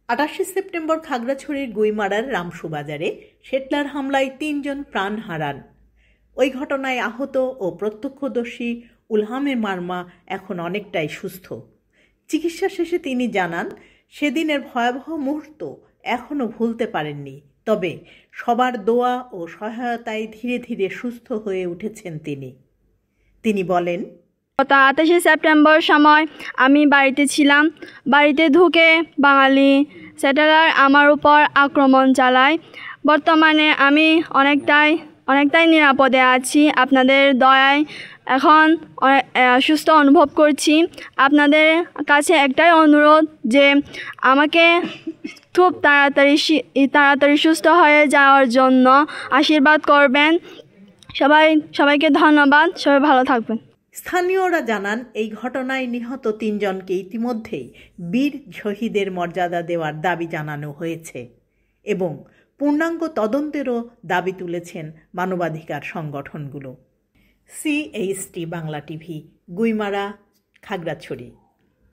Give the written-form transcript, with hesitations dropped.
28 September খাগড়াছড়ির গুইমারার রামসুবাজারে শেটলার হামলায় ৩ জন প্রাণ হারান। ওই ঘটনায় আহত ও প্রত্যক্ষদর্শী উলহামে মারমা এখন অনেকটাই সুস্থ। চিকিৎসা শেষে তিনি জানান, সেদিনের ভয়াবহ মুহূর্ত এখনও ভুলতে পারেননি। তবে সবার দোয়া ও সহায়তায় ধীরে ধীরে সুস্থ হয়ে উঠেছেন তিনি বলেন, গত 28 সেপ্টেম্বর সময় আমি বাড়িতে ছিলাম। বাড়িতে ঢুকে বাঙালি সেটেলার আমার উপর আক্রমণ চালায়। বর্তমানে আমি অনেকটাই নিরাপদে আছি। আপনাদের দয়ায় এখন সুস্থ অনুভব করছি। আপনাদের কাছে একটাই অনুরোধ যে আমাকে খুব তাড়াতাড়ি সুস্থ হয়ে যাওয়ার জন্য আশীর্বাদ করবেন। সবাইকে ধন্যবাদ। সবাই ভালো থাকবেন। স্থানীয়রা জানান, এই ঘটনায় নিহত ৩ জনকে ইতিমধ্যেই বীর শহীদের মর্যাদা দেওয়ার দাবি জানানো হয়েছে এবং পূর্ণাঙ্গ তদন্তেরও দাবি তুলেছেন মানবাধিকার সংগঠনগুলো। CHT Bangla TV, Guimara, Khagrachari.